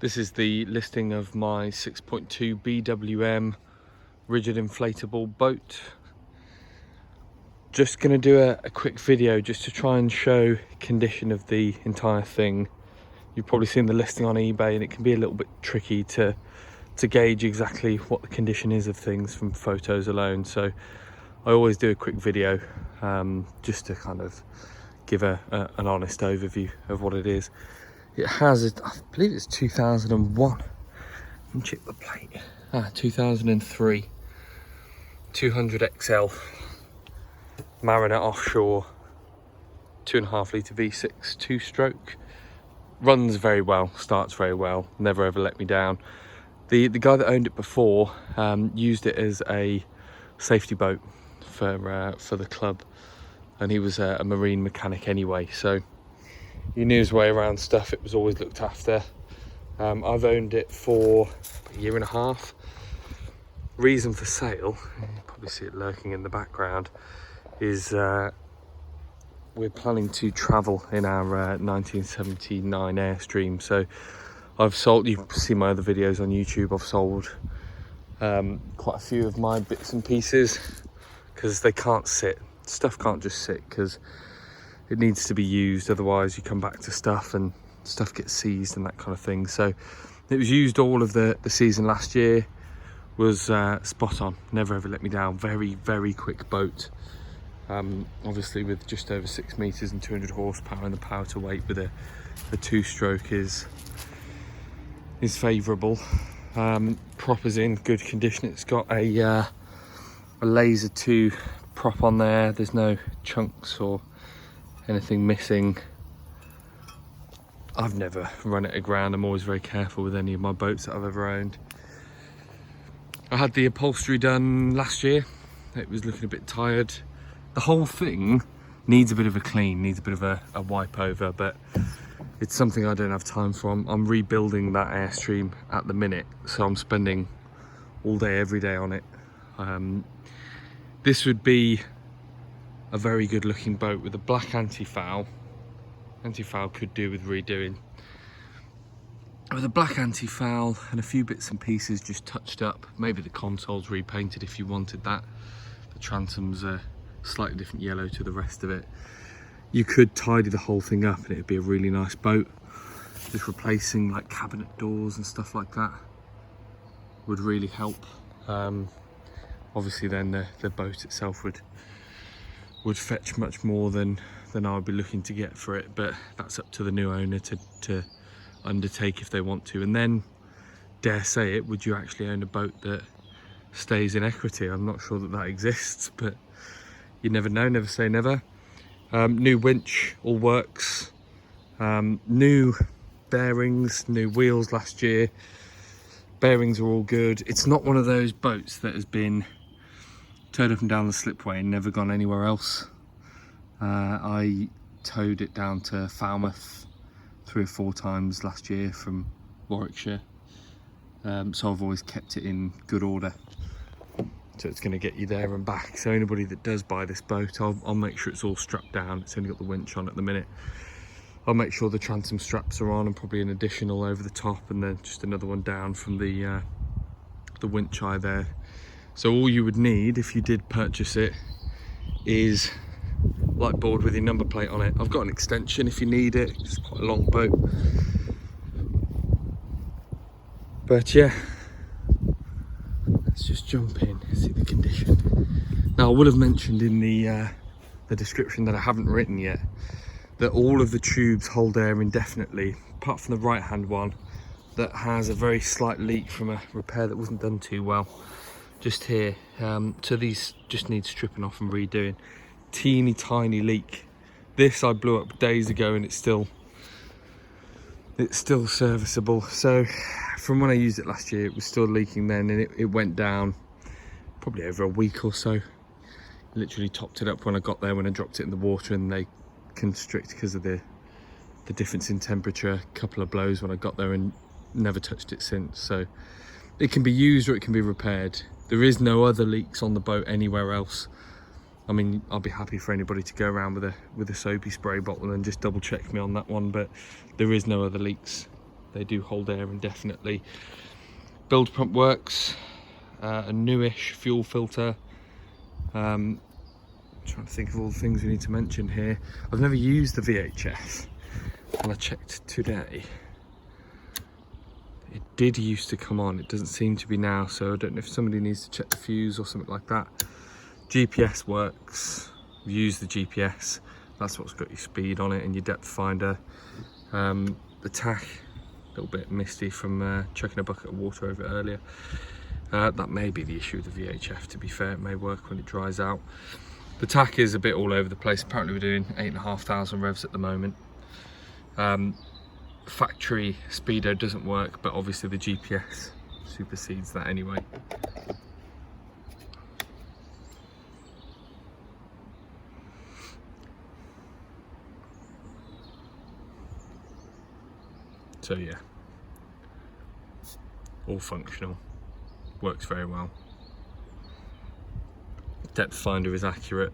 This is the listing of my 6.2 BWM rigid inflatable boat. Just going to do a quick video just to try and show condition of the entire thing. You've probably seen the listing on eBay and it can be a little bit tricky to gauge exactly what the condition is of things from photos alone. So I always do a quick video just to kind of give an honest overview of what it is. It has, I believe it's 2001. Let me check the plate. 2003. 200 XL Mariner offshore, 2.5 litre V6 2-stroke. Runs very well, starts very well, never ever let me down. The guy that owned it before used it as a safety boat for the club, and he was a marine mechanic anyway, so he knew his way around stuff. It was always looked after. I've owned it for a year and a half. Reason for sale, you probably see it lurking in the background, is we're planning to travel in our 1979 Airstream. So I've sold, you've seen my other videos on YouTube, I've sold quite a few of my bits and pieces because they can't sit. Stuff can't just sit because it needs to be used, otherwise you come back to stuff and stuff gets seized and that kind of thing. So it was used all of the season last year. Was spot on, never ever let me down. Very quick boat, obviously with just over 6 meters and 200 horsepower, and the power to weight with a 2-stroke is favorable. Propper's in good condition. It's got a laser 2 prop on there. There's no chunks or anything missing. I've never run it aground. I'm always very careful with any of my boats that I've ever owned. I had the upholstery done last year. It was looking a bit tired. The whole thing needs a bit of a clean, needs a bit of a wipe over, but it's something I don't have time for. I'm rebuilding that Airstream at the minute, so I'm spending all day, every day on it. This would be a very good looking boat with a black anti-foul. Anti-foul could do with redoing. With a black anti-foul and a few bits and pieces just touched up. Maybe the console's repainted if you wanted that. The transom's a slightly different yellow to the rest of it. You could tidy the whole thing up and it'd be a really nice boat. Just replacing like cabinet doors and stuff like that would really help. Obviously then the boat itself would fetch much more than I would be looking to get for it, but that's up to the new owner to undertake if they want to. And then, dare say it, would you actually own a boat that stays in equity? I'm not sure that exists, but you never know, never say never. New winch, all works. New bearings, new wheels last year. Bearings are all good. It's not one of those boats that has been towed up and down the slipway and never gone anywhere else. I towed it down to Falmouth 3 or 4 times last year from Warwickshire, so I've always kept it in good order, so it's going to get you there and back. So anybody that does buy this boat, I'll make sure it's all strapped down. It's only got the winch on at the minute. I'll make sure the transom straps are on and probably an additional over the top, and then just another one down from the winch eye there. So all you would need if you did purchase it is light board with your number plate on it. I've got an extension if you need it. It's quite a long boat, but yeah, let's just jump in and see the condition. Now I would have mentioned in the description that I haven't written yet that all of the tubes hold air indefinitely, apart from the right hand one that has a very slight leak from a repair that wasn't done too well just here. So these just need stripping off and redoing. Teeny tiny leak. This I blew up days ago and it's still serviceable. So from when I used it last year, it was still leaking then, and it went down probably over a week or so. Literally topped it up when I got there, when I dropped it in the water, and they constrict because of the difference in temperature. A couple of blows when I got there and never touched it since. So it can be used or it can be repaired. There is no other leaks on the boat anywhere else. I mean, I'll be happy for anybody to go around with a soapy spray bottle and just double check me on that one, but there is no other leaks they do hold air indefinitely. Bilge pump works, a newish fuel filter. Trying to think of all the things we need to mention here. I've never used the VHF, and I checked today. It did used to come on, it doesn't seem to be now, so I don't know if somebody needs to check the fuse or something like that. GPS works, use the GPS, that's what's got your speed on it and your depth finder. The tack, a little bit misty from chucking a bucket of water over it earlier. That may be the issue with the VHF, to be fair, it may work when it dries out. The tack is a bit all over the place, apparently we're doing 8,500 revs at the moment. Factory speedo doesn't work, but obviously the GPS supersedes that anyway. So yeah, all functional, works very well. Depth finder is accurate.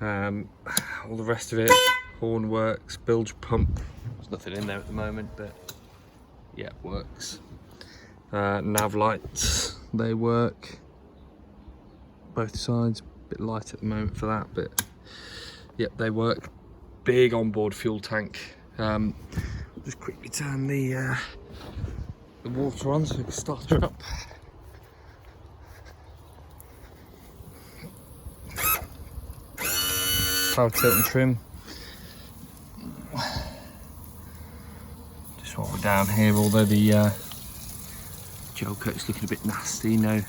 All the rest of it, horn works, bilge pump, there's nothing in there at the moment, but yeah, it works. Nav lights, they work, both sides, a bit light at the moment for that, but yep, they work. Big onboard fuel tank. Just quickly turn the water on so we can start it up. Power tilt and trim. Just while we're down here, although the gel coat's looking a bit nasty, no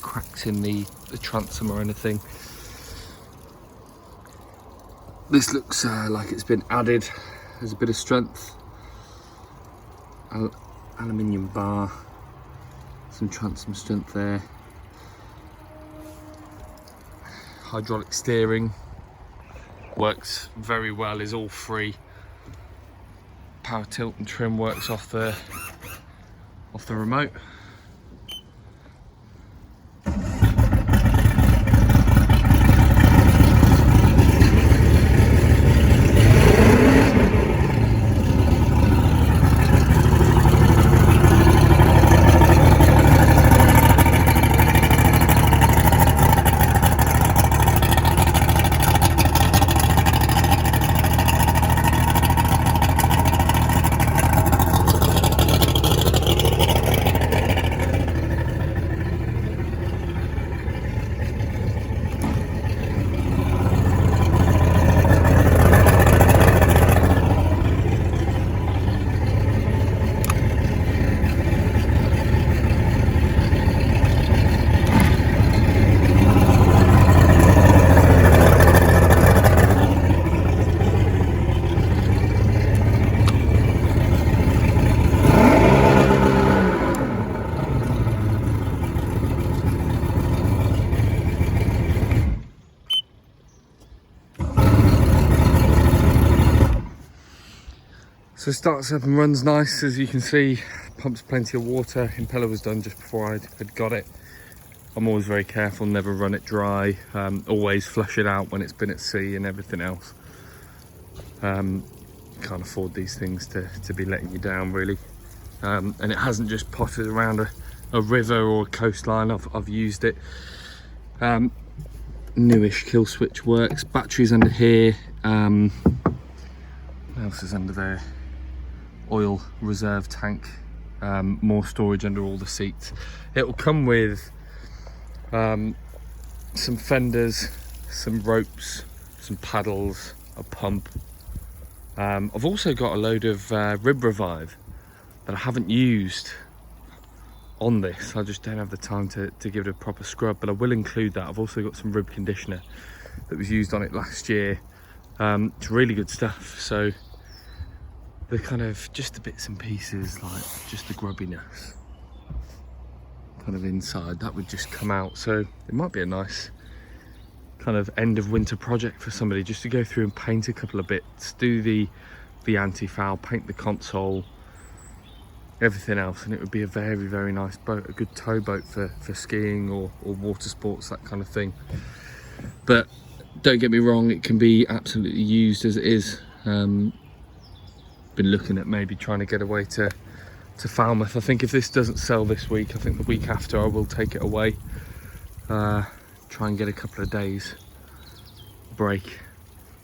cracks in the transom or anything. This looks like it's been added. There's a bit of strength. Aluminium bar, some transom strength there. Hydraulic steering works very well, is all free. Power tilt and trim works off the remote. So it starts up and runs nice, as you can see, pumps plenty of water. Impeller was done just before I had got it. I'm always very careful, never run it dry, always flush it out when it's been at sea and everything else. Can't afford these things to be letting you down really. And it hasn't just potted around a river or a coastline, I've used it. Newish kill switch works, batteries under here. What else is under there? Oil reserve tank, more storage under all the seats. It will come with some fenders, some ropes, some paddles, a pump. I've also got a load of rib revive that I haven't used on this. I just don't have the time to give it a proper scrub, but I will include that. I've also got some rib conditioner that was used on it last year. It's really good stuff. So the kind of just the bits and pieces, like just the grubbiness kind of inside, that would just come out. So it might be a nice kind of end of winter project for somebody, just to go through and paint a couple of bits, do the anti-foul, paint the console, everything else, and it would be a very, very nice boat, a good tow boat for skiing or water sports, that kind of thing. But don't get me wrong, it can be absolutely used as it is. been looking at maybe trying to get away to Falmouth. I think if this doesn't sell this week, I think the week after I will take it away. Try and get a couple of days break.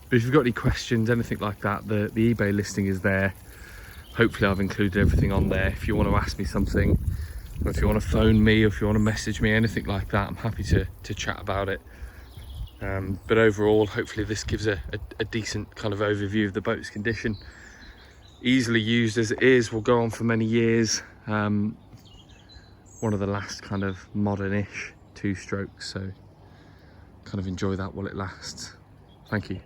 But if you've got any questions, anything like that, the eBay listing is there. Hopefully I've included everything on there. If you want to ask me something, or if you want to phone me, or if you want to message me, anything like that, I'm happy to chat about it. But overall, hopefully this gives a decent kind of overview of the boat's condition. Easily used as it is, will go on for many years. One of the last kind of modern-ish two-strokes, so kind of enjoy that while it lasts. Thank you.